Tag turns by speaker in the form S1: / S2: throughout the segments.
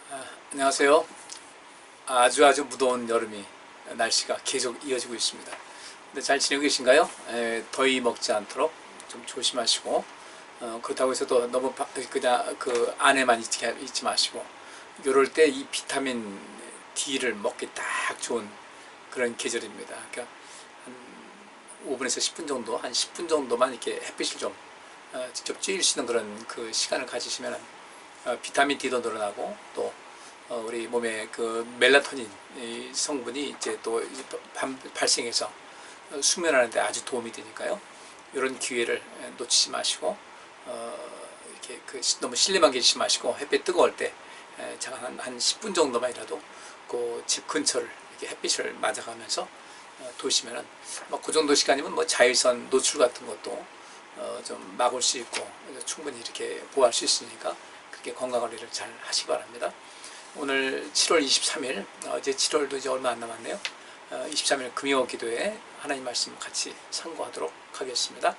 S1: 안녕하세요. 아주 무더운 여름이 날씨가 계속 이어지고 있습니다. 근데 잘 지내고 계신가요? 더위 먹지 않도록 좀 조심하시고 그렇다고 해서 또 너무 그냥 그 안에만 있지 마시고 요럴 때 이 비타민 D를 먹기 딱 좋은 그런 계절입니다. 그러니까 한 5분에서 10분 정도, 한 10분 정도만 이렇게 햇빛을 좀 직접 쬐일 수 있는 그런 그 시간을 가지시면 비타민 D도 늘어나고 또 우리 몸에 그 멜라토닌 성분이 이제 또 발생해서 수면하는데 아주 도움이 되니까요. 이런 기회를 놓치지 마시고 이렇게 너무 실내만 계시지 마시고 햇빛 뜨거울 때 잠깐 한 10분 정도만이라도 그 집 근처를 이렇게 햇빛을 맞아가면서 도시면은 그 정도 시간이면 뭐 자외선 노출 같은 것도 좀 막을 수 있고 충분히 이렇게 보호할 수 있으니까 그렇게 건강관리를 잘 하시기 바랍니다. 오늘 7월 23일, 이제 7월도 이제 얼마 안 남았네요. 23일 금요 기도에 하나님 말씀 같이 상고하도록 하겠습니다.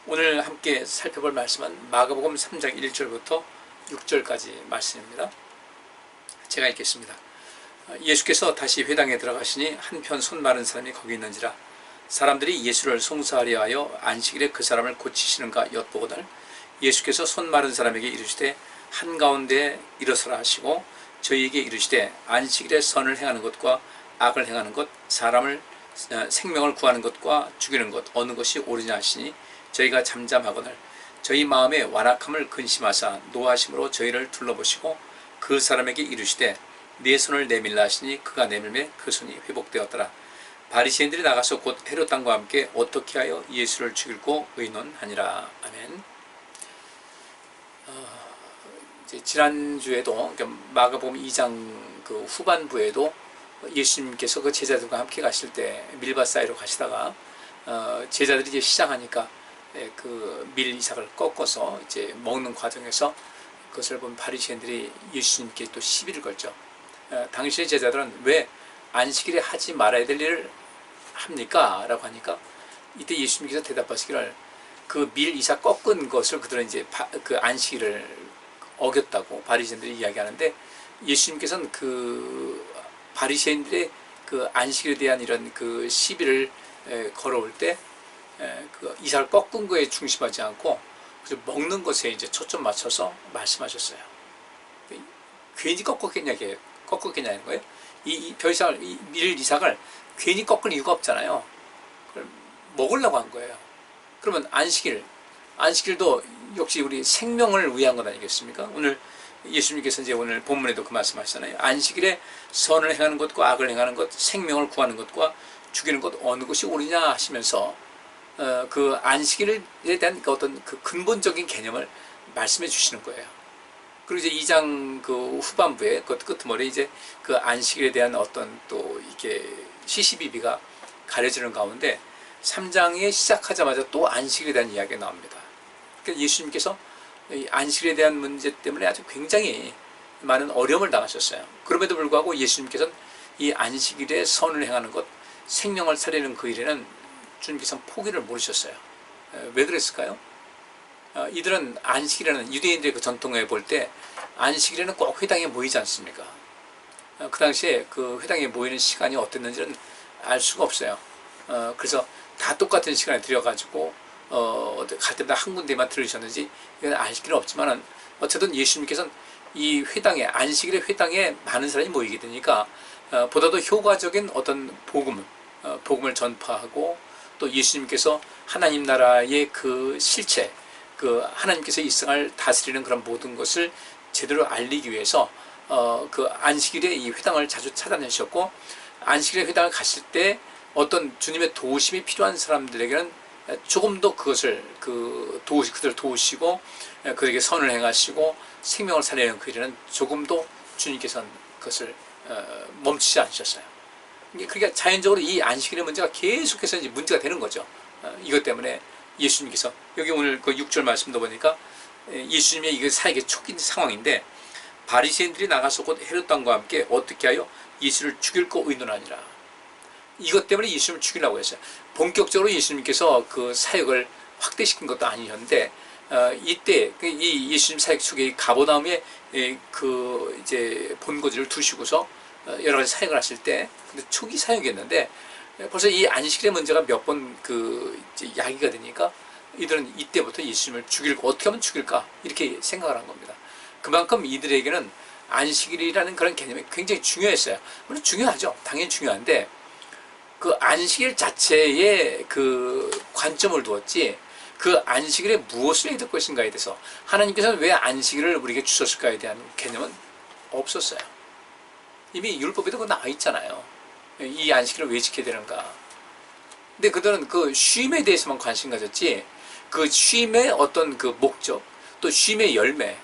S1: 오늘 함께 살펴볼 말씀은 마가복음 3장 1절부터 6절까지 말씀입니다. 제가 읽겠습니다. 예수께서 다시 회당에 들어가시니 한편 손 마른 사람이 거기 있는지라 사람들이 예수를 송사하려 하여 안식일에 그 사람을 고치시는가 엿보거늘 예수께서 손 마른 사람에게 이르시되 한가운데 일어서라 하시고 저희에게 이르시되 안식일에 선을 행하는 것과 악을 행하는 것 사람을 생명을 구하는 것과 죽이는 것 어느 것이 옳으냐 하시니 저희가 잠잠하거늘 저희 마음의 완악함을 근심하사 노하심으로 저희를 둘러보시고 그 사람에게 이르시되 네 손을 내밀라 하시니 그가 내밀매 그 손이 회복되었더라. 바리새인들이 나가서 곧 헤롯 왕과 함께 어떻게 하여 예수를 죽일고 의논하니라. 아멘. 지난주에도 마가복음 2장 그 후반부에도 예수님께서 그 제자들과 함께 가실 때 밀밭 사이로 가시다가 제자들이 이제 시장하니까 그 밀 이삭을 꺾어서 이제 먹는 과정에서 그것을 본 바리새인들이 예수님께 또 시비를 걸죠. 당시의 제자들은 왜 안식일에 하지 말아야 될 일을 합니까? 라고 하니까 이때 예수님께서 대답하시기를 그 밀 이삭 꺾은 것을 그들은 이제 그 안식일을 어겼다고 바리새인들이 이야기하는데 예수님께서는 그 바리새인들의 그 안식일에 대한 이런 그 시비를 걸어올 때 그 이삭을 꺾은 거에 중심하지 않고 먹는 것에 이제 초점 맞춰서 말씀하셨어요. 괜히 꺾었겠냐는 거예요. 이 벼이삭을 이 밀 이삭을 괜히 꺾을 이유가 없잖아요. 그걸 먹으려고 한 거예요. 그러면 안식일도 역시 우리 생명을 위한 것 아니겠습니까? 오늘 예수님께서 이제 오늘 본문에도 그 말씀하시잖아요. 안식일에 선을 행하는 것과 악을 행하는 것, 생명을 구하는 것과 죽이는 것 어느 것이 옳으냐 하시면서 그 안식일에 대한 그 어떤 그 근본적인 개념을 말씀해 주시는 거예요. 그리고 이제 2장 그 후반부에 그 끝머리에 이제 그 안식일에 대한 어떤 또 이게 시시비비가 가려지는 가운데 3장에 시작하자마자 또 안식일에 대한 이야기가 나옵니다. 그러니까 예수님께서 이 안식일에 대한 문제 때문에 아주 굉장히 많은 어려움을 당하셨어요. 그럼에도 불구하고 예수님께서는 이 안식일에 선을 행하는 것, 생명을 살리는 그 일에는 주님께서는 포기를 모르셨어요. 왜 그랬을까요? 이들은 안식일에는 유대인들의 그 전통에 볼 때 안식일에는 꼭 회당에 모이지 않습니까? 그 당시에 그 회당에 모이는 시간이 어땠는지는 알 수가 없어요. 그래서 다 똑같은 시간에 들여가지고 갈 때마다 한 군데만 들으셨는지 이건 알 길은 없지만은 어쨌든 예수님께서는 이 회당에 안식일의 회당에 많은 사람이 모이게 되니까 보다도 효과적인 어떤 복음을 전파하고 또 예수님께서 하나님 나라의 그 실체 그 하나님께서 이 세상을 다스리는 그런 모든 것을 제대로 알리기 위해서 그 안식일에 이 회당을 자주 찾아내셨고 안식일의 회당을 갔을 때 어떤 주님의 도우심이 필요한 사람들에게는 조금 더 그것을 그들을 도우시고 그들에게 선을 행하시고 생명을 살리는 그 일에는 조금 더 주님께서는 그것을 멈추지 않으셨어요. 그러니까 자연적으로 이 안식일의 문제가 계속해서 이제 문제가 되는 거죠. 이것 때문에 예수님께서 여기 오늘 그 6절 말씀도 보니까 예수님의 이게 사역의 초기 상황인데 바리새인들이 나가서 곧 헤롯 왕과 함께 어떻게 하여 예수를 죽일 거 의논하니라. 이것 때문에 예수님을 죽이려고 했어요. 본격적으로 예수님께서 그 사역을 확대시킨 것도 아니었는데 이때 이 예수님 사역 속에 가버나움에 그 이제 본거지를 두시고서 여러 가지 사역을 하실 때, 근데 초기 사역이었는데 벌써 이 안식일의 문제가 몇 번 그 야기가 되니까 이들은 이때부터 예수님을 어떻게 하면 죽일까 이렇게 생각을 한 겁니다. 그만큼 이들에게는 안식일이라는 그런 개념이 굉장히 중요했어요. 물론 중요하죠. 당연히 중요한데 그 안식일 자체에 그 관점을 두었지, 그 안식일에 무엇을 해야 될 것인가에 대해서, 하나님께서는 왜 안식일을 우리에게 주셨을까에 대한 개념은 없었어요. 이미 율법에도 그거 나와 있잖아요. 이 안식일을 왜 지켜야 되는가. 근데 그들은 그 쉼에 대해서만 관심 가졌지, 그 쉼의 어떤 그 목적, 또 쉼의 열매,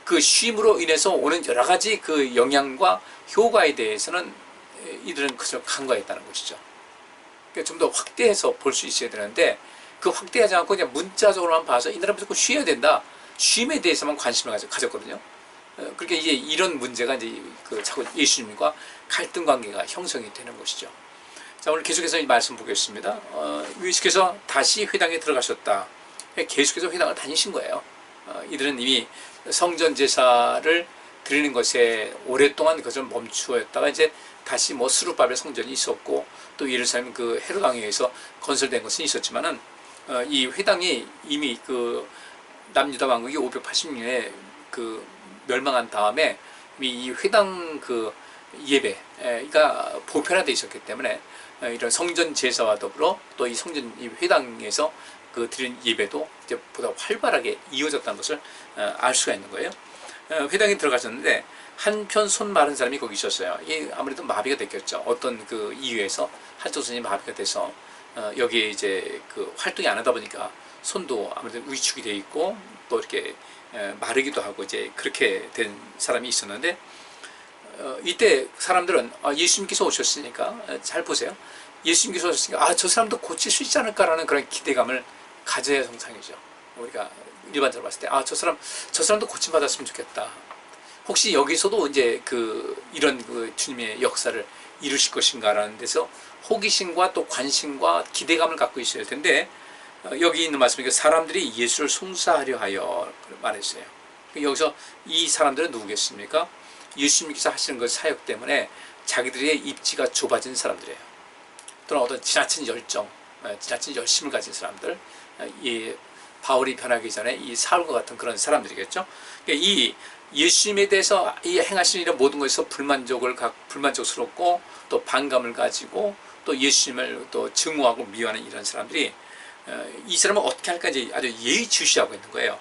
S1: 그 쉼으로 인해서 오는 여러 가지 그 영향과 효과에 대해서는 이들은 그저 간과했다는 것이죠. 그러니까 좀 더 확대해서 볼 수 있어야 되는데, 그 확대하지 않고 그냥 문자적으로만 봐서 이 나라는 무조건 쉬어야 된다, 쉼에 대해서만 관심을 가졌거든요. 그러니까 이제 이런 문제가 이제 그 자꾸 예수님과 갈등 관계가 형성이 되는 것이죠. 자, 오늘 계속해서 이 말씀 보겠습니다. 예수께서 다시 회당에 들어가셨다. 계속해서 회당을 다니신 거예요. 이들은 이미 성전 제사를 드리는 것에 오랫동안 그것을 멈추었다가 이제 다시 뭐 스룹바벨 성전이 있었고 또 예루살렘 그 헤롯 왕에 의해서 건설된 것은 있었지만은 이 회당이 이미 그 남유다 왕국이 580년에 그 멸망한 다음에 이미 이 회당 그 예배가 보편화되어 있었기 때문에 이런 성전 제사와 더불어 또 이 성전 이 회당에서 그 드린 예배도 이제 보다 활발하게 이어졌다는 것을 알 수가 있는 거예요. 회당에 들어가셨는데 한편 손 마른 사람이 거기 있었어요. 이 아무래도 마비가 됐겠죠. 어떤 그 이유에서 한쪽 손이 마비가 돼서 여기에 이제 그 활동이 안 하다 보니까 손도 아무래도 위축이 돼 있고 또 이렇게 마르기도 하고 이제 그렇게 된 사람이 있었는데, 이때 사람들은 예수님께서 오셨으니까, 잘 보세요. 예수님께서 오셨으니까 저 사람도 고칠 수 있지 않을까라는 그런 기대감을 가져야 정상이죠. 우리가 일반적으로 봤을 때 저 사람도 고침받았으면 좋겠다. 혹시 여기서도 이제 이런 그 주님의 역사를 이루실 것인가라는 데서 호기심과 또 관심과 기대감을 갖고 있어야 할 텐데, 여기 있는 말씀이 사람들이 예수를 송사하려 하여 말했어요. 여기서 이 사람들은 누구겠습니까? 예수님께서 하시는 그 사역 때문에 자기들의 입지가 좁아진 사람들이에요. 또는 어떤 지나친 열정, 지나친 열심을 가진 사람들, 이 바울이 변하기 전에 이 사울과 같은 그런 사람들이겠죠. 이 예수님에 대해서 이 행하시는 이런 모든 것에서 불만족스럽고 또 반감을 가지고 또 예수님을 또 증오하고 미워하는 이런 사람들이 이 사람은 어떻게 할까 이제 아주 예의주시하고 있는 거예요.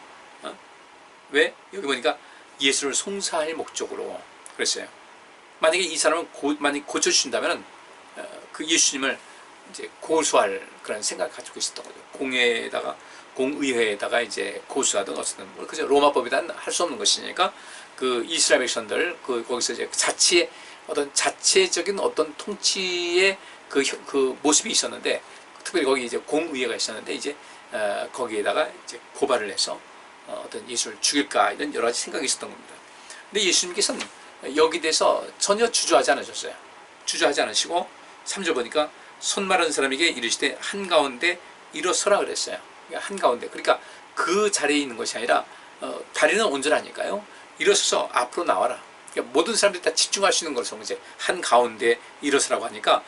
S1: 왜? 여기 보니까 예수를 송사할 목적으로 그랬어요. 만약에 이 사람을 만약 고쳐주신다면 그 예수님을 이제 고소할 그런 생각을 가지고 있었던 거죠. 공의회에다가 이제 고소하든 어쨌든 그저 로마법이란 할 수 없는 것이니까 그 이스라엘 백성들 거기서 이제 자체적인 어떤 통치의 그 모습이 있었는데, 특별히 거기 이제 공의회가 있었는데 이제 거기에다가 이제 고발을 해서 어떤 예수를 죽일까 이런 여러 가지 생각이 있었던 겁니다. 근데 예수님께서는 여기 대해서 전혀 주저하지 않으셨어요. 주저하지 않으시고 3절 보니까 손 마른 사람에게 이르시되 한가운데 일어서라 그랬어요. 한가운데, 그러니까 그 자리에 있는 것이 아니라 다리는 온전하니까요. 일어서서 앞으로 나와라. 그러니까 모든 사람들이 다 집중할 수 있는 것으로 이제 한가운데 일어서라고 하니까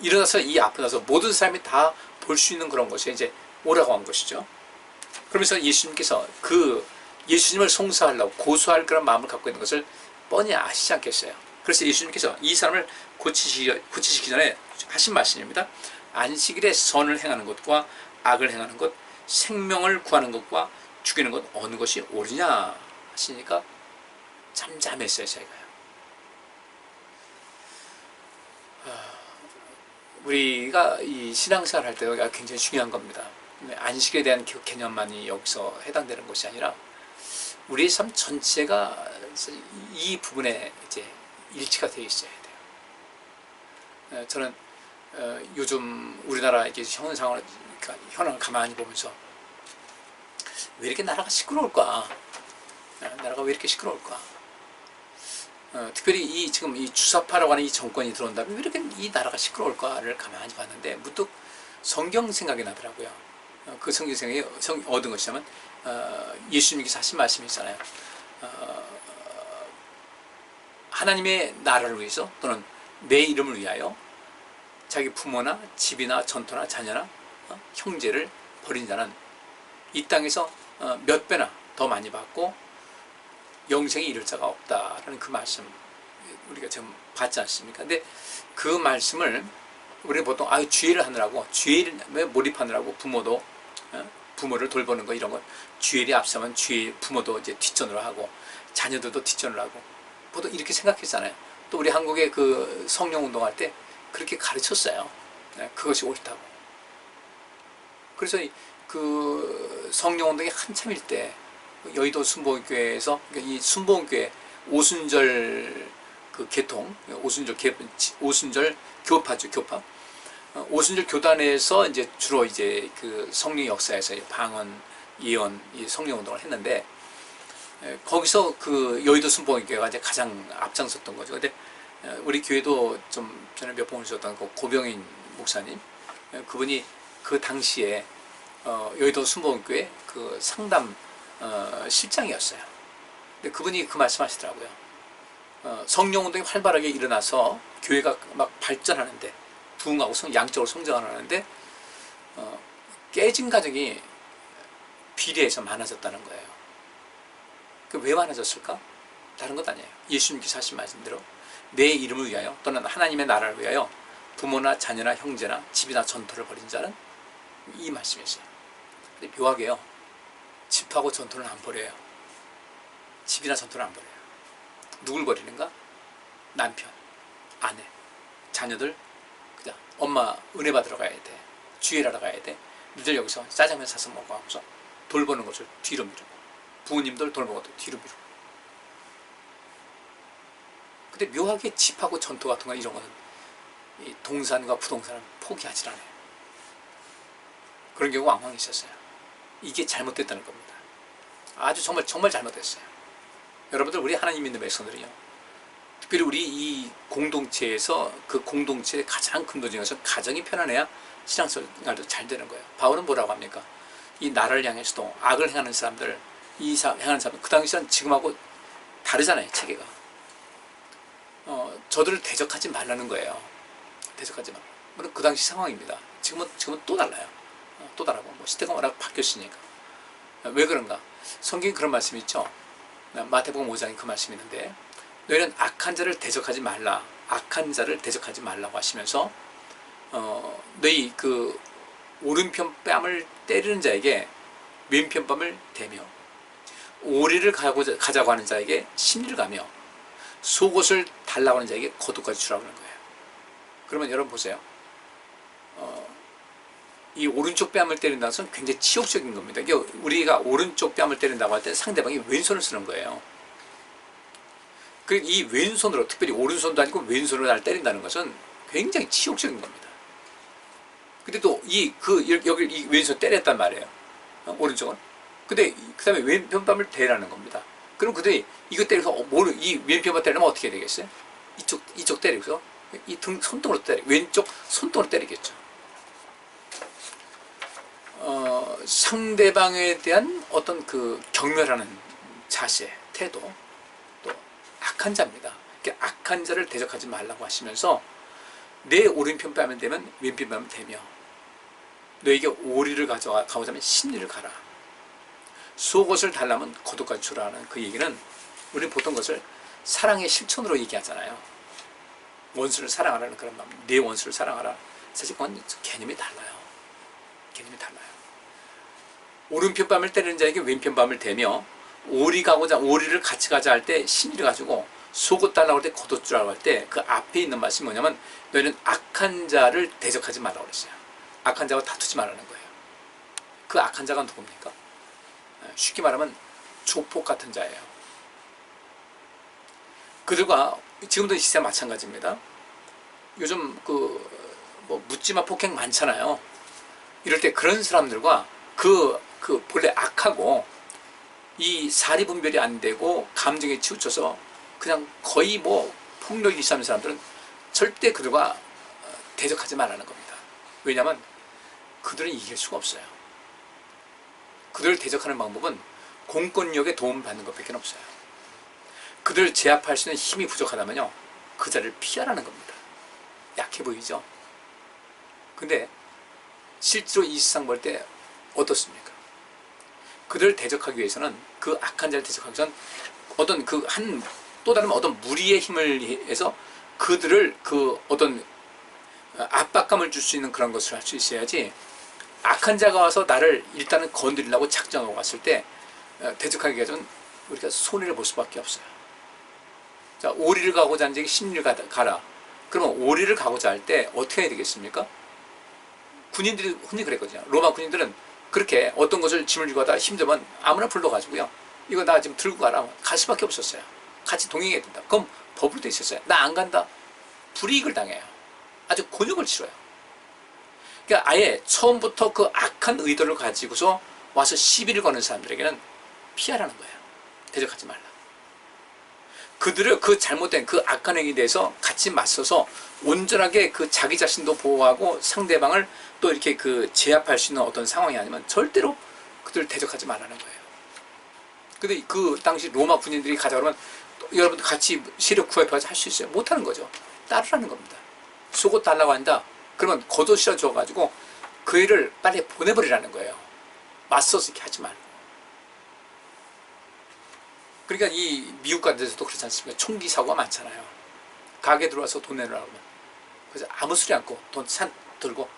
S1: 일어나서 이 앞에 나서 모든 사람이 다 볼 수 있는 그런 것에 이제 오라고 한 것이죠. 그러면서 예수님께서 그 예수님을 송사하려고 고소할 그런 마음을 갖고 있는 것을 뻔히 아시지 않겠어요. 그래서 예수님께서 이 사람을 고치시기 전에 하신 말씀입니다. 안식일에 선을 행하는 것과 악을 행하는 것, 생명을 구하는 것과 죽이는 것 어느 것이 옳으냐 하시니까 잠잠했어요. 제가요. 우리가 이 신앙생활 할 때가 굉장히 중요한 겁니다. 안식에 대한 개념만이 여기서 해당되는 것이 아니라 우리의 삶 전체가 이 부분에 이제 일치가 되어 있어야 돼요. 저는 요즘 우리나라 이게 현상을 현황을 가만히 보면서 왜 이렇게 나라가 시끄러울까? 나라가 왜 이렇게 시끄러울까? 특별히 지금 이 주사파라고 하는 이 정권이 들어온다면 왜 이렇게 이 나라가 시끄러울까를 가만히 봤는데 문득 성경 생각이 나더라고요. 그 성경 생각이 얻은 것이냐면 예수님께서 하신 말씀이 있잖아요. 하나님의 나라를 위해서 또는 내 이름을 위하여 자기 부모나 집이나 전토나 자녀나 형제를 버린 자는 이 땅에서 몇 배나 더 많이 받고 영생에 이를 자가 없다라는 그 말씀 우리가 지금 봤지 않습니까? 근데 그 말씀을 우리는 보통 주의를 하느라고 주의에 몰입하느라고 부모를 돌보는 거 이런 건 주일이 앞서면 부모도 이제 뒷전으로 하고 자녀들도 뒷전으로 하고 보통 이렇게 생각했잖아요. 또 우리 한국의 그 성령 운동할 때 그렇게 가르쳤어요. 그것이 옳다고. 그래서 그 성령 운동이 한참일 때 여의도 순복음교회에서 이 순복음교회 오순절 그 개통 오순절 교파죠, 교파. 오순절 교단에서 이제 주로 이제 그 성령 역사에서 방언, 예언, 이 성령 운동을 했는데 거기서 그 여의도 순복음교회가 이제 가장 앞장섰던 거죠. 근데 우리 교회도 좀 전에 몇 번 오셨던 그 고병인 목사님, 그분이 그 당시에 여의도 순복음교회 그 상담 실장이었어요. 근데 그분이 그 말씀하시더라고요. 성령 운동이 활발하게 일어나서 교회가 막 발전하는데 부흥하고 양적으로 성장하는데 깨진 가정이 비례해서 많아졌다는 거예요. 왜 많아졌을까? 다른 것 아니에요. 예수님께서 하신 말씀대로 내 이름을 위하여 또는 하나님의 나라를 위하여 부모나 자녀나 형제나 집이나 전토를 벌인 자는 이 말씀이었어요. 근데 묘하게요. 집하고 전토는 안 버려요. 집이나 전토는 안 버려요. 누굴 버리는가? 남편, 아내, 자녀들, 그냥 엄마 은혜 받으러 가야 돼. 주일하러 가야 돼. 니들 여기서 짜장면 사서 먹어 하고서 돌보는 것을 뒤로 미루고 부모님들 돌보는 것도 뒤로 미루고. 근데 묘하게 집하고 전토 같은 거 이런 거는 이 동산과 부동산을 포기하지 않아요. 그런 경우가 왕왕 있었어요. 이게 잘못됐다는 겁니다. 아주 정말 잘못됐어요. 여러분들 우리 하나님 믿는 백성들이요. 특별히 우리 이 공동체에서 그 공동체의 가장 근본 중에서 가정이 편안해야 신앙생활도 잘 되는 거예요. 바울은 뭐라고 합니까? 이 나라를 향해서도 악을 행하는 사람들, 행하는 사람들, 그 당시는 지금하고 다르잖아요, 체계가. 저들을 대적하지 말라는 거예요. 대적하지 말라. 물론 그 당시 상황입니다. 지금은 또 달라요. 또 다르고 뭐 시대가 워낙 바뀌었으니까. 왜 그런가? 성경에 그런 말씀이 있죠. 마태복음 5장에 그 말씀이 있는데 너희는 악한 자를 대적하지 말라. 악한 자를 대적하지 말라고 하시면서 너희 그 오른편 뺨을 때리는 자에게 왼편 뺨을 대며 오리를 가자고 하는 자에게 심리를 가며 속옷을 달라고 하는 자에게 겉옷까지 주라고 하는 거예요. 그러면 여러분 보세요. 이 오른쪽 뺨을 때린다는 것은 굉장히 치욕적인 겁니다. 우리가 오른쪽 뺨을 때린다고 할 때 상대방이 왼손을 쓰는 거예요. 그리고 이 왼손으로, 특별히 오른손도 아니고 왼손으로 날 때린다는 것은 굉장히 치욕적인 겁니다. 근데 또 여기 이 왼손 때렸단 말이에요. 오른쪽은. 근데 그 다음에 왼편 뺨을 대라는 겁니다. 그럼 그들이 이거 때려서 이 왼편만 때리면 어떻게 되겠어요? 이쪽 때리고서 이 손등으로 왼쪽 손등으로 때리겠죠. 상대방에 대한 어떤 그 경멸하는 자세, 태도, 또 악한 자입니다. 악한 자를 대적하지 말라고 하시면서 내 오른편 뺨을 대면 왼편 뺨을 대며 너에게 오리를 가고자 하면 심리를 가라. 속옷을 달라면 겉옷까지 주라는 그 얘기는 우리는 보통 것을 사랑의 실천으로 얘기하잖아요. 원수를 사랑하라는 그런 마음, 내 원수를 사랑하라. 사실 그건 개념이 달라요. 개념이 달라요. 오른편 뺨을 때리는 자에게 왼편 뺨을 대며 오리를 같이 가자 할 때 심리를 가지고 속옷 달라고 할 때 겉옷 주라고 할 때 그 앞에 있는 말씀이 뭐냐면 너희는 악한 자를 대적하지 말라고 그랬어요. 악한 자와 다투지 말라는 거예요. 그 악한 자가 누굽니까? 쉽게 말하면 조폭 같은 자예요. 그들과 지금도 이 시대 마찬가지입니다. 요즘 뭐 묻지마 폭행 많잖아요. 이럴 때 그런 사람들과 본래 악하고 이 사리 분별이 안 되고 감정에 치우쳐서 그냥 거의 뭐 폭력이 일삼는 사람들은 절대 그들과 대적하지 말라는 겁니다. 왜냐하면 그들은 이길 수가 없어요. 그들을 대적하는 방법은 공권력의 도움을 받는 것밖에 없어요. 그들을 제압할 수 있는 힘이 부족하다면요, 그 자리를 피하라는 겁니다. 약해 보이죠? 근데 실제로 이 세상 볼 때 어떻습니까? 그들을 대적하기 위해서는, 그 악한 자를 대적하기 위해서는 어떤 또 다른 어떤 무리의 힘을 해서 그들을 어떤 압박감을 줄 수 있는 그런 것을 할 수 있어야지, 악한 자가 와서 나를 일단은 건드리려고 작정하고 왔을 때 대적하기 위해서는 우리가 손해를 볼 수밖에 없어요. 자, 오리를 가고자 하는 자에게 십리를 가라. 그러면 오리를 가고자 할 때 어떻게 해야 되겠습니까? 군인들이 흔히 그랬거든요. 로마 군인들은 그렇게 어떤 것을 짐을 지고 가다 힘들면 아무나 불러가지고요, 이거 나 지금 들고 가라, 갈 수밖에 없었어요. 같이 동행해야 된다. 그럼 법으로 돼 있었어요. 나 안 간다, 불이익을 당해요. 아주 곤욕을 치러요. 그러니까 아예 처음부터 그 악한 의도를 가지고서 와서 시비를 거는 사람들에게는 피하라는 거예요. 대적하지 말라. 그들을 그 잘못된 그 악한 행위에 대해서 같이 맞서서 온전하게 그 자기 자신도 보호하고 상대방을 또 이렇게 제압할 수 있는 어떤 상황이 아니면 절대로 그들을 대적하지 말라는 거예요. 근데 그 당시 로마 군인들이 가자 그러면 여러분들 같이 세력 구합해서 할 수 있어요? 못하는 거죠. 따르라는 겁니다. 속옷 달라고 한다, 그러면 겉옷 실어줘가지고 그 애를 빨리 보내버리라는 거예요. 맞서서 이렇게 하지 말고. 그러니까 이 미국 같은 데서도 그렇지 않습니까? 총기 사고가 많잖아요. 가게 들어와서 돈 내놓으라고 하면, 그래서 아무 소리 않고 돈 들고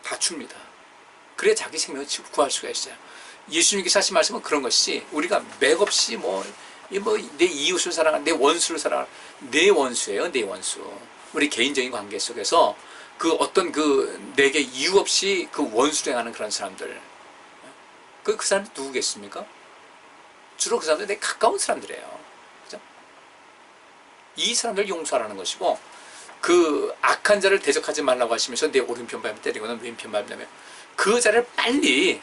S1: 다 줍니다. 그래야 자기 생명을 구할 수가 있어요. 예수님께서 하신 말씀은 그런 것이, 우리가 맥없이 내 이웃을 사랑하는, 내 원수를 사랑하는, 내 원수예요. 내 원수. 우리 개인적인 관계 속에서 어떤 내게 이유 없이 원수를 행하는 그런 사람들, 그 사람들 누구겠습니까? 주로 그 사람들 내 가까운 사람들이에요. 그죠? 이 사람들 용서하라는 것이고, 그 악한 자를 대적하지 말라고 하시면서 내 오른편 밟을 때리고는 왼편 밟으려면 그 자를 빨리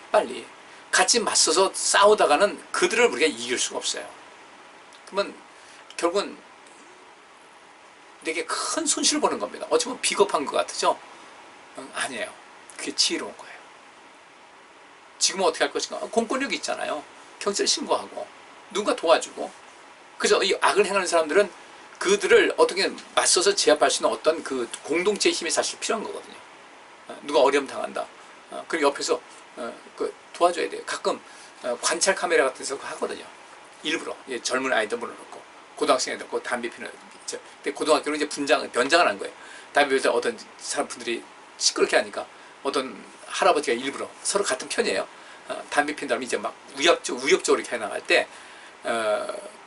S1: 같이 맞서서 싸우다가는 그들을 우리가 이길 수가 없어요. 그러면 결국은 내게 큰 손실을 보는 겁니다. 어쩌면 비겁한 것 같죠? 아니에요. 그게 지혜로운 거예요. 지금은 어떻게 할 것인가? 공권력이 있잖아요. 경찰에 신고하고 누군가 도와주고. 그래서 이 악을 행하는 사람들은 그들을 어떻게 맞서서 제압할 수 있는 어떤 공동체의 힘이 사실 필요한 거거든요. 누가 어려움 당한다, 그리고 옆에서 도와줘야 돼요. 가끔 관찰 카메라 같은 데서 하거든요. 일부러 젊은 아이들 불러놓고 고등학생 애들 담배 피는. 근데 고등학교는 이제 변장을 한 거예요. 담배 피울 때 어떤 사람들이 시끄럽게 하니까 어떤 할아버지가 일부러, 서로 같은 편이에요, 담배 핀 다음에 이제 막 우욕적으로 이렇게 해나갈 때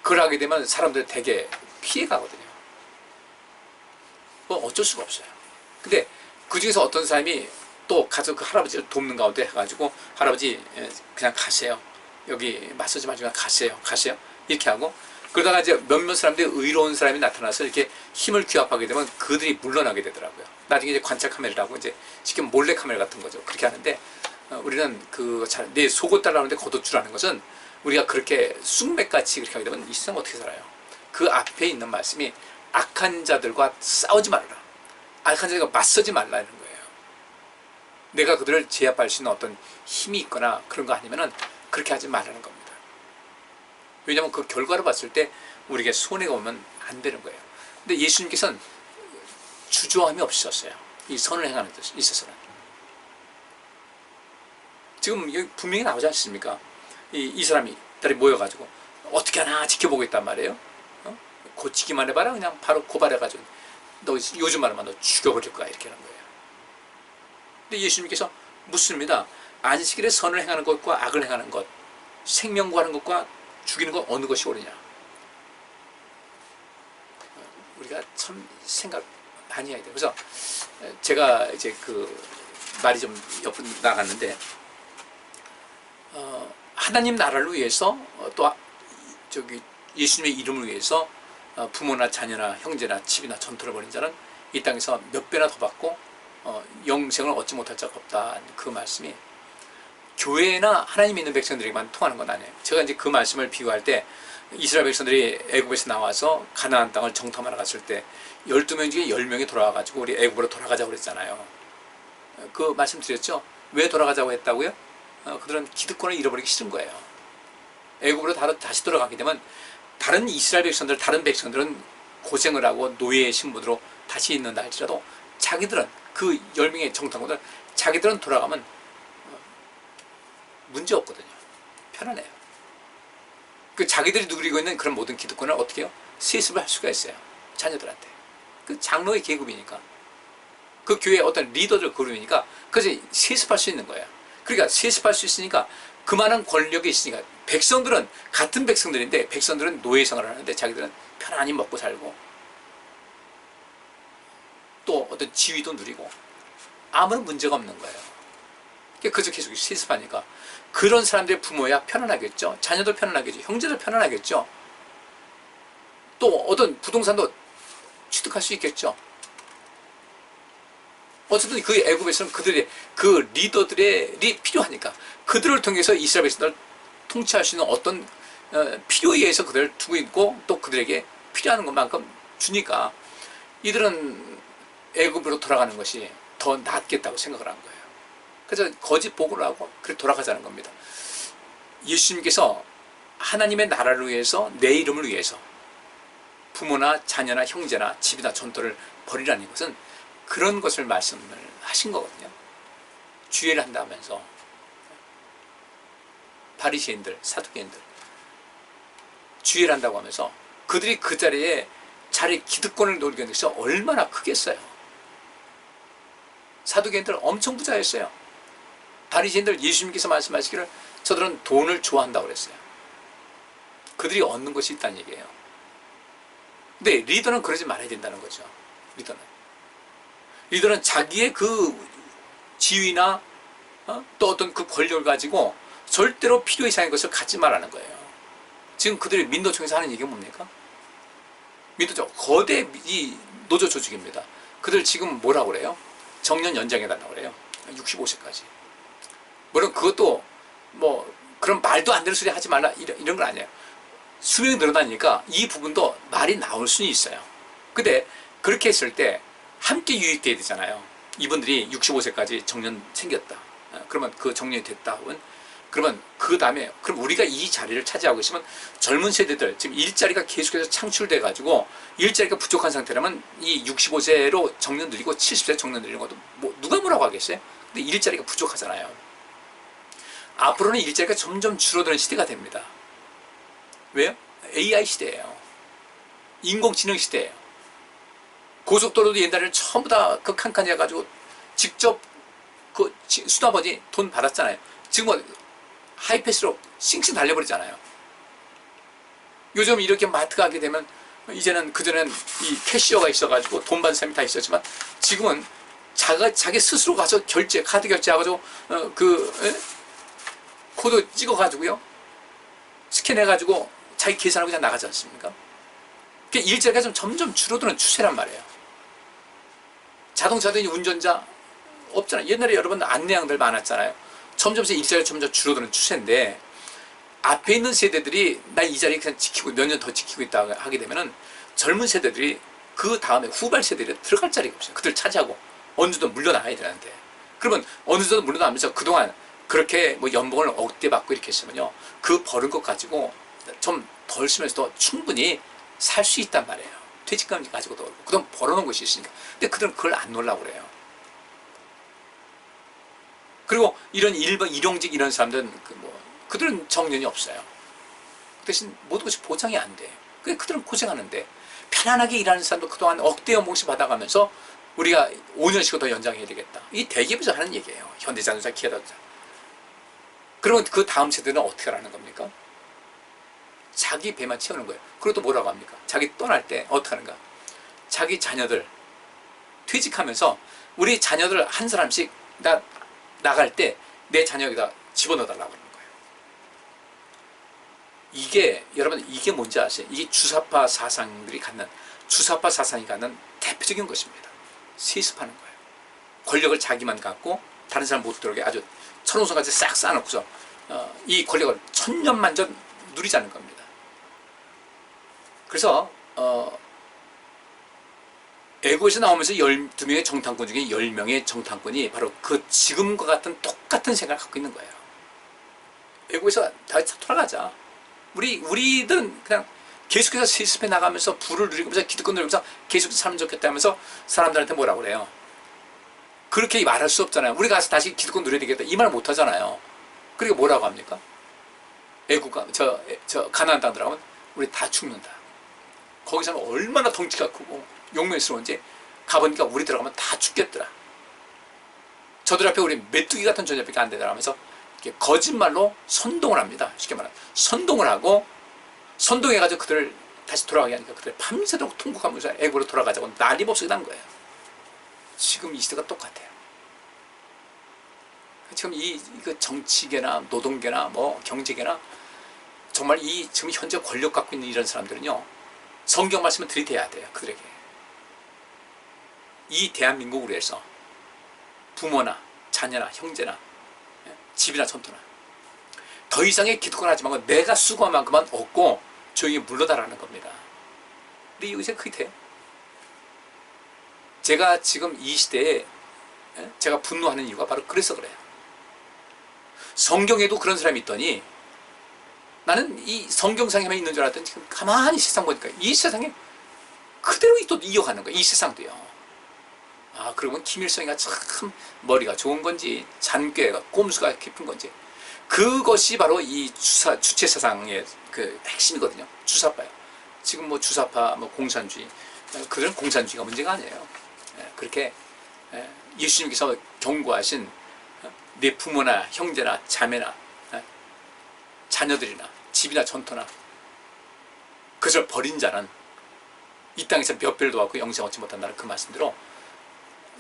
S1: 그걸 하게 되면 사람들 되게 피해가거든요. 그건 어쩔 수가 없어요. 근데 그 중에서 어떤 사람이 또 가서 그 할아버지를 돕는 가운데 해가지고, 할아버지 그냥 가세요, 여기 맞서지 마시고 가세요 이렇게 하고, 그러다가 이제 몇몇 사람들이 의로운 사람이 나타나서 이렇게 힘을 규합하게 되면 그들이 물러나게 되더라고요. 나중에 이제 관찰 카메라라고, 이제 쉽게 몰래 카메라 같은 거죠. 그렇게 하는데, 우리는 내 속옷 달라는데 겉옷주라는 것은, 우리가 그렇게 쑥맥같이 그렇게 하게 되면 이 세상 어떻게 살아요? 그 앞에 있는 말씀이 악한 자들과 싸우지 말라, 악한 자들과 맞서지 말라는 거예요. 내가 그들을 제압할 수 있는 어떤 힘이 있거나 그런 거 아니면은 그렇게 하지 말라는 겁니다. 왜냐하면 그 결과를 봤을 때 우리에게 손해가 오면 안 되는 거예요. 근데 예수님께서는 주저함이 없으셨어요. 이 선을 행하는 데 있어서는. 지금 여기 분명히 나오지 않습니까? 이 사람이 다리 모여가지고 어떻게 하나 지켜보고 있단 말이에요. 고치기만 해봐라, 그냥 바로 고발해가지고 너 요즘 말하면 너 죽여버릴 거야, 이렇게 하는 거예요. 근데 예수님께서 묻습니다. 안식일에 선을 행하는 것과 악을 행하는 것, 생명 구하는 것과 죽이는 것, 어느 것이 옳으냐? 우리가 참 생각 많이 해야 돼요. 그래서 제가 이제 말이 좀 옆으로 나갔는데, 하나님 나라를 위해서 또 예수님의 이름을 위해서 부모나 자녀나 형제나 집이나 전투를 벌인 자는 이 땅에서 몇 배나 더 받고 영생을 얻지 못할 자가 없다. 그 말씀이 교회나 하나님 믿는 백성들에게만 통하는 건 아니에요. 제가 이제 그 말씀을 비유할 때, 이스라엘 백성들이 애굽에서 나와서 가나안 땅을 정탐하러 갔을 때 12명 중에 10명이 돌아와가지고 우리 애굽으로 돌아가자고 그랬잖아요. 그 말씀 드렸죠? 왜 돌아가자고 했다고요? 그들은 기득권을 잃어버리기 싫은 거예요. 애굽으로 다시 돌아가게 되면 다른 이스라엘 백성들, 다른 백성들은 고생을 하고 노예의 신분으로 다시 있는다 할지라도 자기들은 그 10명의 정탐꾼들 자기들은 돌아가면 문제 없거든요. 편안해요. 그 자기들이 누리고 있는 그런 모든 기득권을 어떻게 해요? 세습을 할 수가 있어요. 자녀들한테. 그 장로의 계급이니까. 그 교회의 어떤 리더들 그룹이니까 그래서 세습할 수 있는 거예요. 그러니까 세습할 수 있으니까 그만한 권력이 있으니까 백성들은 같은 백성들인데 백성들은 노예 생활을 하는데 자기들은 편안히 먹고 살고 또 어떤 지위도 누리고 아무런 문제가 없는 거예요. 그래서 계속 세습하니까 그런 사람들의 부모야 편안하겠죠. 자녀도 편안하겠죠. 형제도 편안하겠죠. 또 어떤 부동산도 취득할 수 있겠죠. 어쨌든 그 애굽에서는 그들의 그 리더들이 필요하니까 그들을 통해서 이스라엘 백성들을 통치할 수 있는 어떤 필요에 의해서 그들을 두고 있고 또 그들에게 필요한 것만큼 주니까 이들은 애굽으로 돌아가는 것이 더 낫겠다고 생각을 한 거예요. 그래서 거짓 보고를 하고 그렇게 돌아가자는 겁니다. 예수님께서 하나님의 나라를 위해서 내 이름을 위해서 부모나 자녀나 형제나 집이나 전토를 버리라는 것은 그런 것을 말씀을 하신 거거든요. 주의를 한다면서 바리새인들, 사두개인들 주의를 한다고 하면서 그들이 그 자리에 자리 기득권을 노리게 된 것이 얼마나 크겠어요. 사두개인들 엄청 부자였어요. 바리새인들 예수님께서 말씀하시기를 저들은 돈을 좋아한다고 그랬어요. 그들이 얻는 것이 있다는 얘기예요. 근데 리더는 그러지 말아야 된다는 거죠. 리더는 자기의 그 지위나 또 어떤 그 권력을 가지고 절대로 필요 이상의 것을 갖지 말라는 거예요. 지금 그들이 민노총에서 하는 얘기가 뭡니까? 민노총 거대 이 노조 조직입니다. 그들 지금 뭐라고 그래요? 정년 연장해달라고 그래요. 65세까지. 물론 그것도 뭐 그런 말도 안 되는 소리 하지 말라 이런 건 아니에요. 수명이 늘어나니까 이 부분도 말이 나올 수는 있어요. 근데 그렇게 했을 때 함께 유익돼야 되잖아요. 이분들이 65세까지 정년 챙겼다. 그러면 그 정년이 됐다. 그러면 그 다음에 그럼 우리가 이 자리를 차지하고 있으면 젊은 세대들 지금 일자리가 계속해서 창출돼 가지고 일자리가 부족한 상태라면 이 65세로 정년 늘리고 70세 정년 늘리는 것도 뭐 누가 뭐라고 하겠어요? 근데 일자리가 부족하잖아요. 앞으로는 일자리가 점점 줄어드는 시대가 됩니다. 왜요? AI 시대예요. 인공지능 시대예요. 고속도로도 옛날에는 전부 다 그 칸칸이 해가지고 직접 그 수납원이 돈 받았잖아요. 지금은 하이패스로 싱싱 달려버리잖아요. 요즘 이렇게 마트 가게 되면 이제는 그전에는 이 캐시어가 있어가지고 돈 받는 사람이 다 있었지만 지금은 자기 스스로 가서 카드 결제해가지고 코드 찍어가지고요. 스캔해가지고 자기 계산하고 그냥 나가지 않습니까? 그러니까 일자리가 좀 점점 줄어드는 추세란 말이에요. 자동차도 운전자 없잖아요. 옛날에 여러분 안내양들 많았잖아요. 점점 일자리가 점점 줄어드는 추세인데 앞에 있는 세대들이 나 이 자리 그냥 지키고 몇 년 더 지키고 있다 하게 되면은 젊은 세대들이 그 다음에 후발 세대들이 들어갈 자리가 없어요. 그들 차지하고 어느 정도 물러나야 되는데 그러면 어느 정도 물러나면서 그동안 그렇게 뭐 연봉을 억대 받고 이렇게 했으면요 그 버는 것 가지고 좀 덜 쓰면서도 충분히 살 수 있단 말이에요. 퇴직금 가지고도 그동안 벌어놓은 것이 있으니까. 근데 그들은 그걸 안 놓으려고 그래요. 그리고 이런 일용직 이런 사람들은 그들은 정년이 없어요. 그 대신 모든 것이 보장이 안 돼. 그래 그들은 고생하는데 편안하게 일하는 사람도 그동안 억대 연봉씩 받아가면서 우리가 5년씩 더 연장해야 되겠다. 이 대기업에서 하는 얘기예요. 현대자동차, 기아자동차. 그러면 그 다음 세대는 어떻게 하라는 겁니까? 자기 배만 채우는 거예요. 그리고 또 뭐라고 합니까? 자기 떠날 때 어떻게 하는가? 자기 자녀들 퇴직하면서 우리 자녀들 한 사람씩 나갈 때 내 자녀 여기다 집어넣어달라고 그러는 거예요. 이게 여러분 이게 뭔지 아세요? 이게 주사파 사상이 갖는 대표적인 것입니다. 세습하는 거예요. 권력을 자기만 갖고 다른 사람 못 들어오게 아주 천호성같이 싹 쌓아놓고서 이 권력을 천년만년 누리자는 겁니다. 그래서 애고에서 나오면서 12명의 정탐꾼 중에 10명의 정탐꾼이 바로 그 지금과 같은 똑같은 생각을 갖고 있는 거예요. 애국에서 다 돌아가자. 우리들은 그냥 계속해서 실습해 나가면서 부를 누리면서 기득권 누리면서 계속 살면 좋겠다 하면서 사람들한테 뭐라고 그래요? 그렇게 말할 수 없잖아요. 우리 가서 다시 기득권 누려야 되겠다 이 말 못 하잖아요. 그러니까 뭐라고 합니까? 애국가 저 가나안 땅들하고는 우리 다 죽는다. 거기서는 얼마나 덩치가 크고 용맹스러운지 가보니까 우리 들어가면 다 죽겠더라. 저들 앞에 우리 메뚜기 같은 존재밖에 안 되더라 하면서 거짓말로 선동을 합니다. 쉽게 말하면 선동을 하고 선동해가지고 그들을 다시 돌아가게 하니까 그들 밤새도록 통곡하면서 애국으로 돌아가자고 난리법석이 난 거예요. 지금 이 시대가 똑같아요. 지금 이거 정치계나 노동계나 뭐 경제계나 정말 이 지금 현재 권력 갖고 있는 이런 사람들은요, 성경 말씀을 들이대야 돼요. 그들에게 이 대한민국을 위해서 부모나 자녀나 형제나 집이나 전토나 더 이상의 기득권 하지 말고 내가 수고한 만큼만 얻고 조용히 물러다라는 겁니다. 근데 요새 그게 돼요. 제가 지금 이 시대에 제가 분노하는 이유가 바로 그래서 그래요. 성경에도 그런 사람이 있더니 나는 이 성경상에만 있는 줄 알았더니 지금 가만히 세상 보니까 이 세상에 그대로 또 이어가는 거예요. 이 세상도요. 아, 그러면 김일성이가 참 머리가 좋은 건지 잔꾀가 꼼수가 깊은 건지 그것이 바로 이 주체사상의 그 핵심이거든요. 주사파요. 지금 뭐 주사파, 뭐 공산주의, 그들은 공산주의가 문제가 아니에요. 그렇게 예수님께서 경고하신 내 부모나 형제나 자매나 자녀들이나 집이나 전토나 그것을 버린 자는 이 땅에서 몇 배도 받고 영생 얻지 못한다는 그 말씀대로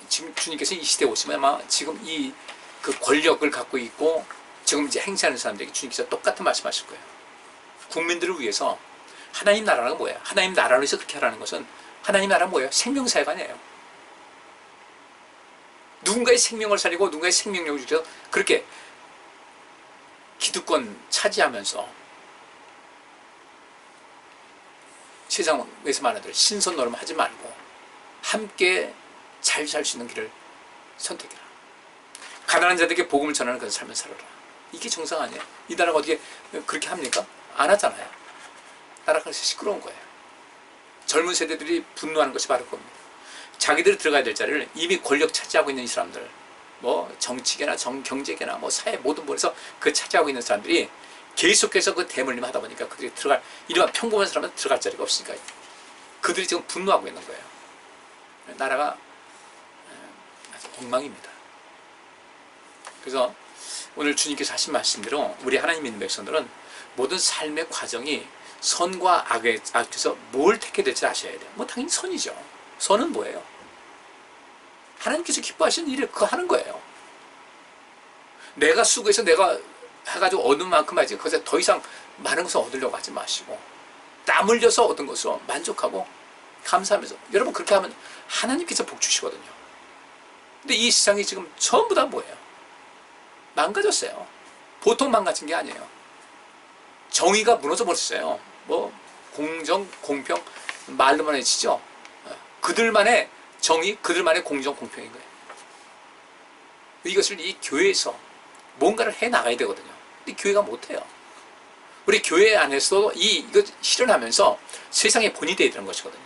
S1: 지금 주님께서 이 시대에 오시면 아마 지금 이 그 권력을 갖고 있고 지금 이제 행세하는 사람들에게 주님께서 똑같은 말씀하실 거예요. 국민들을 위해서 하나님 나라가 뭐예요? 하나님 나라를 위해서 그렇게 하라는 것은 하나님 나라가 뭐예요? 생명사회가 아니에요. 누군가의 생명을 살리고 누군가의 생명력을 주셔서 그렇게 기득권 차지하면서 세상에서 말하는 대로 신선 노름 하지 말고 함께 잘 살 수 있는 길을 선택해라. 가난한 자들에게 복음을 전하는 그런 삶을 살아라. 이게 정상 아니에요? 이 나라가 어떻게 그렇게 합니까? 안 하잖아요. 나라가 시끄러운 거예요. 젊은 세대들이 분노하는 것이 바로 그겁니다. 자기들이 들어가야 될 자리를 이미 권력 차지하고 있는 이 사람들, 뭐 정치계나 경제계나 뭐 사회 모든 부분에서 그 차지하고 있는 사람들이 계속해서 그 대물림 하다 보니까 그들이 들어갈, 이러한 평범한 사람은 들어갈 자리가 없으니까 그들이 지금 분노하고 있는 거예요. 나라가 아주 엉망입니다. 그래서 오늘 주님께서 하신 말씀대로 우리 하나님 믿는 백성들은 모든 삶의 과정이 선과 악에서 뭘 택해야 될지 아셔야 돼요. 뭐 당연히 선이죠. 선은 뭐예요? 하나님께서 기뻐하시는 일을 그거 하는 거예요. 내가 수고해서 내가 해가지고 얻은 만큼 하지 그것에 더 이상 많은 것을 얻으려고 하지 마시고 땀 흘려서 얻은 것으로 만족하고 감사하면서 여러분 그렇게 하면 하나님께서 복 주시거든요. 근데 이 세상이 지금 전부 다 뭐예요? 망가졌어요. 보통 망가진 게 아니에요. 정의가 무너져 버렸어요. 뭐 공정, 공평 말로만 해지죠. 그들만의 정의, 그들만의 공정, 공평인 거예요. 이것을 이 교회에서 뭔가를 해 나가야 되거든요. 근데 교회가 못해요. 우리 교회 안에서도 이거 실현하면서 세상의 본이 되어야 되는 것이거든요.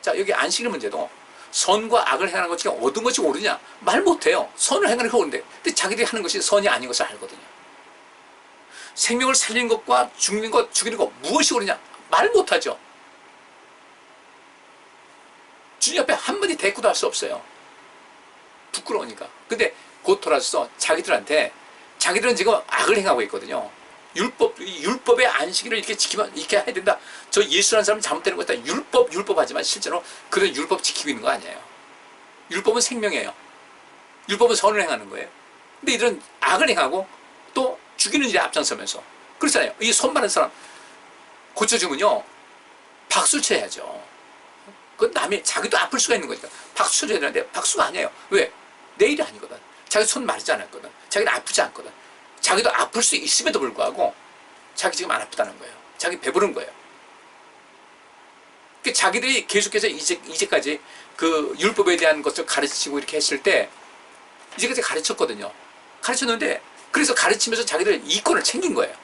S1: 자, 여기 안식일 문제도 선과 악을 행하는 것 중에 얻은 것이 옳으냐? 말 못해요. 선을 행하는 게 옳은데. 근데 자기들이 하는 것이 선이 아닌 것을 알거든요. 생명을 살리는 것과 죽이는 것 무엇이 옳으냐? 말 못하죠. 주님 앞에 한마디 대꾸도 할 수 없어요. 부끄러우니까. 근데 곧 돌아서서 자기들한테 자기들은 지금 악을 행하고 있거든요. 율법의 안식일을 이렇게 지키면 이렇게 해야 된다. 저 예수라는 사람은 잘못되는 거 있다. 율법 하지만 실제로 그런 율법 지키고 있는 거 아니에요. 율법은 생명이에요. 율법은 선을 행하는 거예요. 근데 이들은 악을 행하고 또 죽이는 일에 앞장서면서 그렇잖아요. 이 손 많은 사람 고쳐주면요 박수 쳐야죠. 그건 남의 자기도 아플 수가 있는 거니까 박수 쳐줘야 되는데 박수가 아니에요. 왜? 내 일이 아니거든. 자기 손 마르지 않았거든. 자기는 아프지 않거든. 자기도 아플 수 있음에도 불구하고 자기 지금 안 아프다는 거예요. 자기 배부른 거예요. 그러니까 자기들이 계속해서 이제까지 그 율법에 대한 것을 가르치고 이렇게 했을 때 이제까지 가르쳤거든요. 가르쳤는데 그래서 가르치면서 자기들 이권을 챙긴 거예요.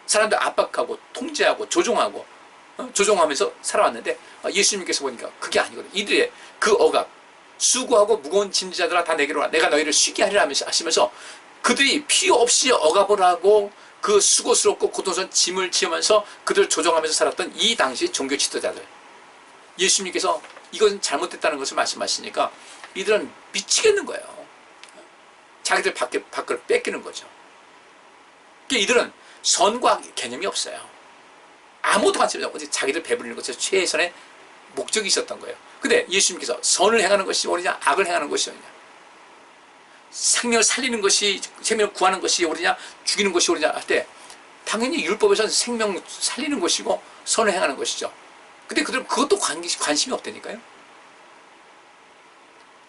S1: 사람들 압박하고 통제하고 조종하고 조종하면서 살아왔는데 예수님께서 보니까 그게 아니거든요. 이들의 그 억압, 수고하고 무거운 짐자들아 다 내게로 와 내가 너희를 쉬게 하리라 하시면서 그들이 필요 없이 억압을 하고 그 수고스럽고 고통스러운 짐을 지으면서 그들을 조종하면서 살았던 이 당시 종교 지도자들, 예수님께서 이것은 잘못됐다는 것을 말씀하시니까 이들은 미치겠는 거예요. 자기들 밖을 뺏기는 거죠. 그러니까 이들은 선과 개념이 없어요. 아무것도 관심이 없고 자기들 배부리는 것이 최선의 목적이 있었던 거예요. 근데 예수님께서 선을 행하는 것이 옳으냐 악을 행하는 것이 옳으냐, 생명을 살리는 것이, 생명을 구하는 것이 옳으냐 죽이는 것이 옳으냐 할 때 당연히 율법에서는 생명 살리는 것이고 선을 행하는 것이죠. 근데 그들은 그것도 관심이 없다니까요.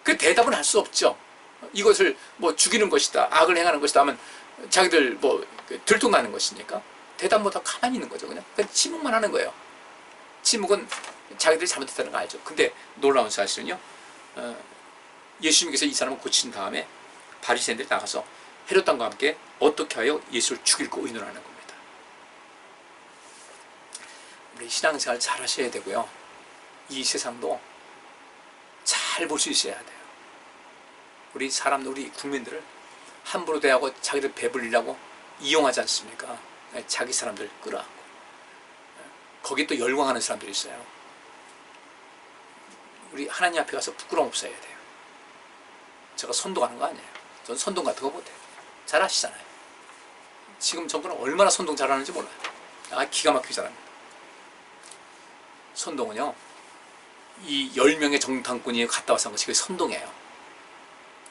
S1: 그 대답은 할 수 없죠. 이것을 뭐 죽이는 것이다 악을 행하는 것이다 하면 자기들 뭐 들통나는 것이니까 대답 못하고 가만히 있는 거죠. 그냥 침묵만 하는 거예요. 침묵은 자기들이 잘못했다는 거 알죠. 근데 놀라운 사실은요, 예수님께서 이 사람을 고친 다음에 바리새인들이 나가서 헤롯 왕과 함께 어떻게 하여 예수를 죽일고 의논하는 겁니다. 우리 신앙생활 잘 하셔야 되고요. 이 세상도 잘 볼 수 있어야 돼요. 우리 사람들, 우리 국민들을 함부로 대하고 자기를 배불리려고 이용하지 않습니까? 자기 사람들 끌어안고. 거기에 또 열광하는 사람들이 있어요. 우리 하나님 앞에 가서 부끄러움 없어야 돼요. 제가 선동하는 거 아니에요. 전 선동 같은 거 못해요. 잘 아시잖아요. 지금 정부는 얼마나 선동 잘하는지 몰라요. 기가 막히게 잘합니다. 선동은요, 이 10명의 정탐꾼이 갔다 와서 한 것이 그게 선동이에요.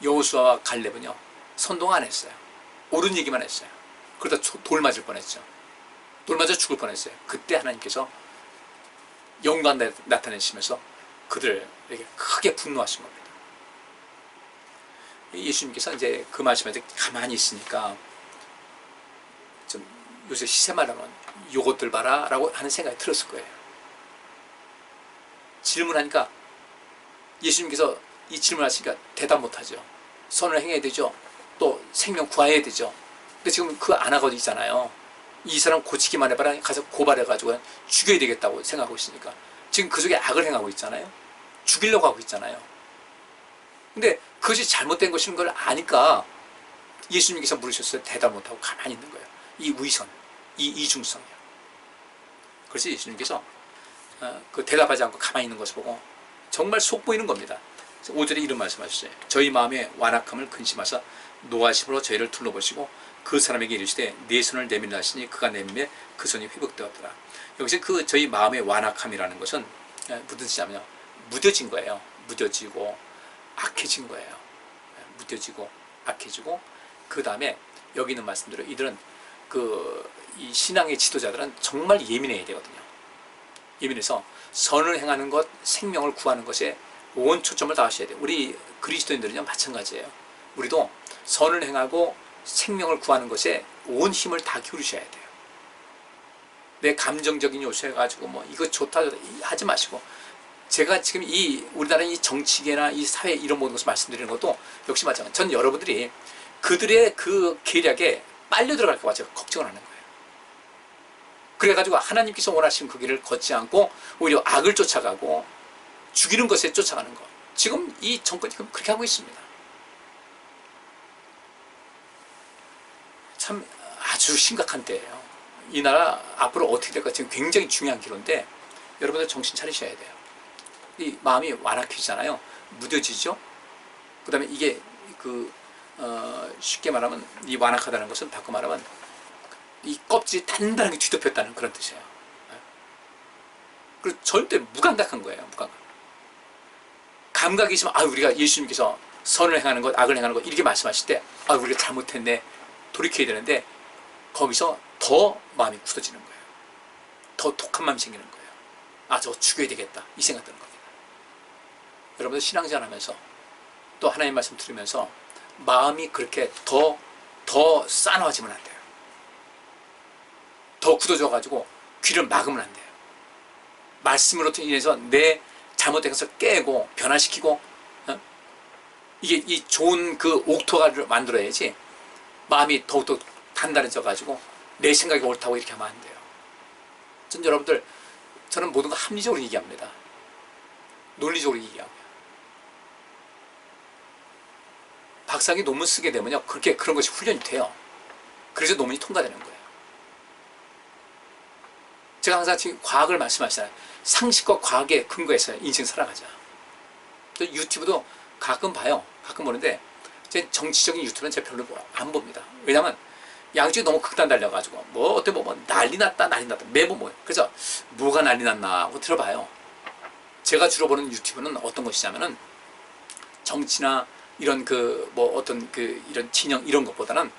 S1: 여호수아와 갈렙은요 선동 안 했어요. 옳은 얘기만 했어요. 그러다 돌 맞을 뻔했죠. 돌 맞아 죽을 뻔했어요. 그때 하나님께서 영광 나타내시면서 그들에게 크게 분노하신 겁니다. 예수님께서 이제 그 말씀에 가만히 있으니까 좀 요새 시세 말하면 요것들 봐라 라고 하는 생각이 들었을 거예요. 질문하니까 예수님께서 이 질문하시니까 대답 못하죠. 선을 행해야 되죠. 또 생명 구해야 되죠. 근데 지금 그거 안 하고 있잖아요. 이 사람 고치기만 해봐라 가서 고발해가지고 죽여야 되겠다고 생각하고 있으니까 지금 그 속에 악을 행하고 있잖아요. 죽이려고 하고 있잖아요. 근데 그것이 잘못된 것인 걸 아니까 예수님께서 물으셨어요. 대답 못하고 가만히 있는 거예요. 이 위선, 이 이중성이요. 그래서 예수님께서 그 대답하지 않고 가만히 있는 것을 보고 정말 속 보이는 겁니다. 5절에 이런 말씀하셨어요. 저희 마음에 완악함을 근심하사 노하심으로 저희를 둘러보시고 그 사람에게 이르시되 네 손을 내밀라 하시니 그가 내밀매 그 손이 회복되었더라. 여기서 그 저희 마음의 완악함이라는 것은 무슨 뜻이냐면요, 무뎌진 거예요. 무뎌지고 악해진 거예요. 무뎌지고 악해지고 그 다음에 여기 있는 말씀대로 이들은 이 신앙의 지도자들은 정말 예민해야 되거든요. 예민해서 선을 행하는 것, 생명을 구하는 것에 온 초점을 다하셔야 돼요. 우리 그리스도인들은요 마찬가지예요. 우리도 선을 행하고 생명을 구하는 것에 온 힘을 다 기울이셔야 돼요. 내 감정적인 요소에 가지고 뭐 이거 좋다 하지 마시고, 제가 지금 이 우리나라 이 정치계나 이 사회 이런 모든 것을 말씀드리는 것도 역시 마찬가지. 전 여러분들이 그들의 그 계략에 빨려 들어갈까 봐 제가 걱정을 하는 거예요. 그래가지고 하나님께서 원하시는 그 길을 걷지 않고 오히려 악을 쫓아가고 죽이는 것에 쫓아가는 것. 지금 이 정권이 그렇게 하고 있습니다. 참 아주 심각한 때예요. 이 나라 앞으로 어떻게 될까 지금 굉장히 중요한 기로인데 여러분들 정신 차리셔야 돼요. 이 마음이 완악해지잖아요. 무뎌지죠. 그 다음에 이게 쉽게 말하면 이 완악하다는 것은 바꿔 말하면 이 껍질이 단단하게 뒤덮였다는 그런 뜻이에요. 그리고 절대 무감각한 거예요. 무감각. 감각이 있으면 우리가 예수님께서 선을 행하는 것, 악을 행하는 것 이렇게 말씀하실 때 우리가 잘못했네 돌이켜야 되는데 거기서 더 마음이 굳어지는 거예요. 더 독한 마음이 생기는 거예요. 저거 죽여야 되겠다 이 생각 드는 겁니다. 여러분들 신앙생활 하면서 또 하나님 말씀 들으면서 마음이 그렇게 더 싸나워지면 안 돼요. 더 굳어져가지고 귀를 막으면 안 돼요. 말씀으로 인해서 내 잘못된 것을 깨고 변화시키고 이게 이 좋은 그 옥토가를 만들어야지 마음이 더욱더 단단해져 가지고 내 생각이 옳다고 이렇게 하면 안 돼요. 저는 모든 거 합리적으로 얘기합니다. 논리적으로 얘기하고요. 박사학위 논문 쓰게 되면요, 그런 것이 훈련이 돼요. 그래서 논문이 통과되는 거예요. 제가 항상 지금 과학을 말씀하시잖아요. 상식과 과학에 근거해서 인생 살아가자. 저 유튜브도 가끔 봐요. 가끔 보는데 제 정치적인 유튜브는 제가 별로 안 봅니다. 왜냐면 양쪽이 너무 극단 달려가지고 어때 난리 났다 매번 뭐예요. 그래서 뭐가 난리 났나 하고 들어봐요. 제가 주로 보는 유튜브는 어떤 것이냐면은 정치나 이런 이런 진영 이런 것보다는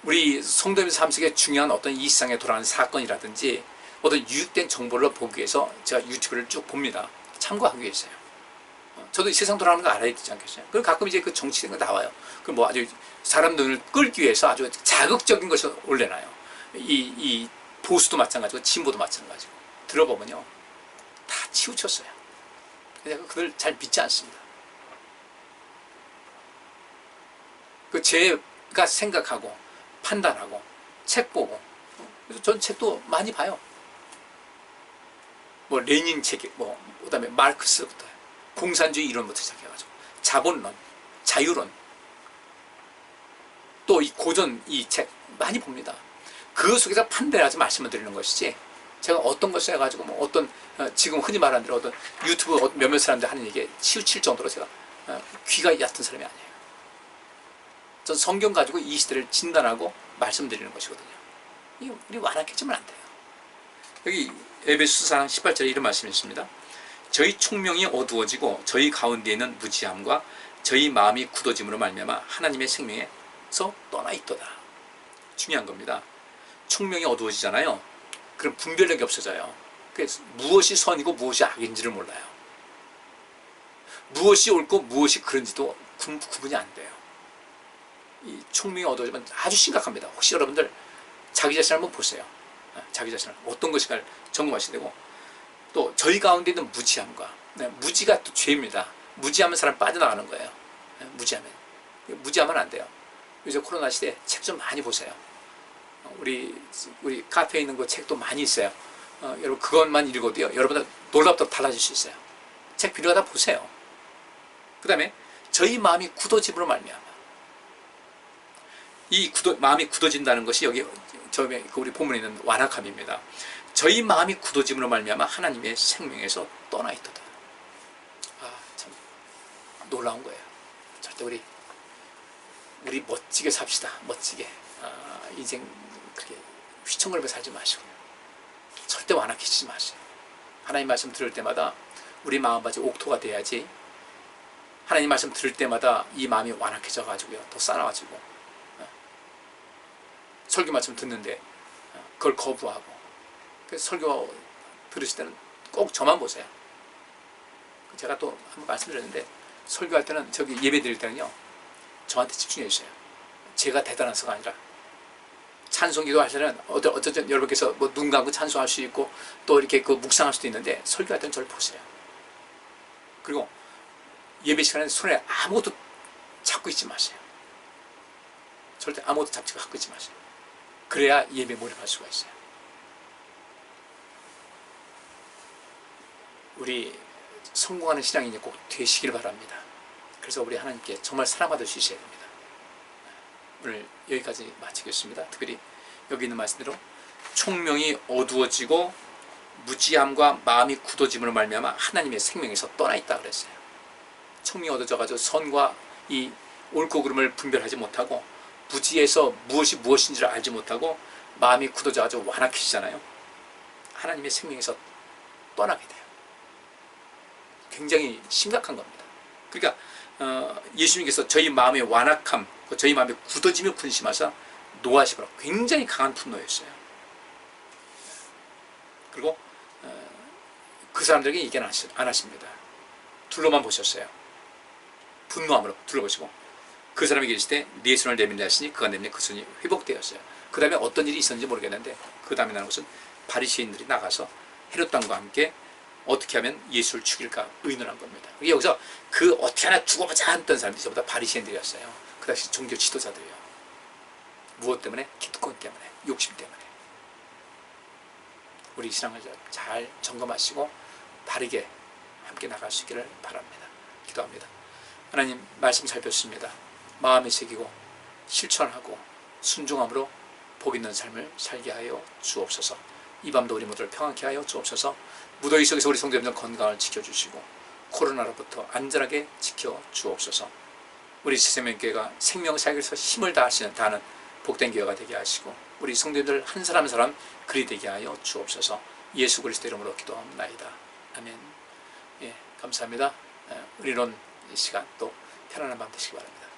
S1: 우리 성도님 삶 속에 중요한 어떤 이 세상에 돌아가는 사건이라든지 어떤 유익된 정보를 보기 위해서 제가 유튜브를 쭉 봅니다. 참고하기 위해서요. 저도 이 세상 돌아가는 거 알아야 되지 않겠어요? 그리고 가끔 이제 그 정치된 거 나와요. 그 아주 사람 눈을 끌기 위해서 아주 자극적인 것을 올려놔요. 이 보수도 마찬가지고 진보도 마찬가지고 들어보면요 다 치우쳤어요. 내가 그들 잘 믿지 않습니다. 제가 생각하고 판단하고 책 보고, 그래서 전 책도 많이 봐요. 레닌 책, 그다음에 마르크스부터 공산주의 이론부터 시작해가지고 자본론, 자유론, 또 이 고전 이 책 많이 봅니다. 그 속에서 판단을 하지 말씀을 드리는 것이지, 제가 어떤 것을 해가지고 지금 흔히 말하는 대로 어떤 유튜브 몇몇 사람들 하는 얘기에 치우칠 정도로 제가 귀가 얕은 사람이 아니에요. 전 성경 가지고 이 시대를 진단하고 말씀드리는 것이거든요. 우리 완악해지면 안 돼요. 여기 에베소서 4장 18절에 이런 말씀이 있습니다. 저희 총명이 어두워지고 저희 가운데 있는 무지함과 저희 마음이 굳어짐으로 말미암아 하나님의 생명에서 떠나 있도다. 중요한 겁니다. 총명이 어두워지잖아요. 그럼 분별력이 없어져요. 그래서 무엇이 선이고 무엇이 악인지를 몰라요. 무엇이 옳고 무엇이 그런지도 구분이 안 돼요. 이 총명이 어두워지면 아주 심각합니다. 혹시 여러분들 자기 자신을 한번 보세요. 자기 자신을 어떤 것인가를 점검하셔야 되고, 또 저희 가운데 있는 무지함과, 무지가 또 죄입니다. 무지하면 사람 빠져나가는 거예요. 무지하면 안 돼요. 요새 코로나 시대에 책 좀 많이 보세요. 우리 카페에 있는 그 책도 많이 있어요. 여러분 그것만 읽어도요, 여러분들 놀랍도록 달라질 수 있어요. 책 필요하다 보세요. 그 다음에 저희 마음이 굳어짐으로 말미암아, 마음이 굳어진다는 것이 여기 처음에 우리 본문에 있는 완악함입니다. 저희 마음이 굳어짐으로 말미암아 하나님의 생명에서 떠나 있도다. 참 놀라운 거예요. 절대 우리 멋지게 삽시다. 멋지게. 인생 그렇게 휘청거리며 살지 마시고 절대 완악해지지 마세요. 하나님 말씀 들을 때마다 우리 마음밭이 옥토가 돼야지, 하나님 말씀 들을 때마다 이 마음이 완악해져 가지고요 더 쌓아가지고 설교 말씀 듣는데 그걸 거부하고, 그래서 설교 들으실 때는 꼭 저만 보세요. 제가 또 한번 말씀드렸는데, 설교할 때는 예배 드릴 때는요 저한테 집중해 주세요. 제가 대단해서가 아니라, 찬송기도 할 때는 어쩌든 여러분께서 눈 감고 찬송할 수 있고 또 이렇게 묵상할 수도 있는데, 설교할 때는 저를 보세요. 그리고 예배 시간에 손에 아무것도 잡고 있지 마세요. 절대 아무것도 갖고 있지 마세요. 그래야 예배에 몰입할 수가 있어요. 우리 성공하는 신앙인이 꼭 되시길 바랍니다. 그래서 우리 하나님께 정말 사랑받을 수 있어야 됩니다. 오늘 여기까지 마치겠습니다. 특별히 여기 있는 말씀대로 총명이 어두워지고 무지함과 마음이 굳어짐으로 말미암아 하나님의 생명에서 떠나 있다 그랬어요. 총명이 어두워져가지고 선과 이 옳고 그름을 분별하지 못하고, 무지에서 무엇이 무엇인지를 알지 못하고 마음이 굳어져가지고 완악해지잖아요. 하나님의 생명에서 떠나게 돼요. 굉장히 심각한 겁니다. 그러니까 예수님께서 저희 마음의 완악함, 저희 마음의 굳어짐을 분심하사 노하시고, 굉장히 강한 분노였어요. 그리고 그 사람들에게 얘기는 안 하십니다. 둘러만 보셨어요. 분노함으로 둘러보시고, 그 사람이 계실 때 네 손을 내밀라 하시니 그가 내밀니 그 손이 회복되었어요. 그 다음에 어떤 일이 있었는지 모르겠는데, 그 다음에 나는 것은 바리새인들이 나가서 헤롯 왕과 함께 어떻게 하면 예수를 죽일까 의논한 겁니다. 여기서 어떻게 하나 죽어보자 했던 사람들이 전부 다 바리새인들이었어요. 그 당시 종교 지도자들이요. 무엇 때문에? 기득권 때문에, 욕심 때문에. 우리 신앙을 잘 점검하시고 바르게 함께 나갈 수 있기를 바랍니다. 기도합니다. 하나님, 말씀 살폈습니다. 마음에 새기고 실천하고 순종함으로 복 있는 삶을 살게 하여 주옵소서. 이 밤도 우리 모두를 평안케 하여 주옵소서. 무더위 속에서 우리 성도님들 건강을 지켜주시고 코로나로부터 안전하게 지켜주옵소서. 우리 지생명교회가 생명사역에서 힘을 다하는 복된 교회가 되게 하시고 우리 성도님들 한 사람 한 사람 그리 되게 하여 주옵소서. 예수 그리스도 이름으로 기도합나이다. 아멘. 예, 감사합니다. 의리론 시간 또 편안한 밤 되시기 바랍니다.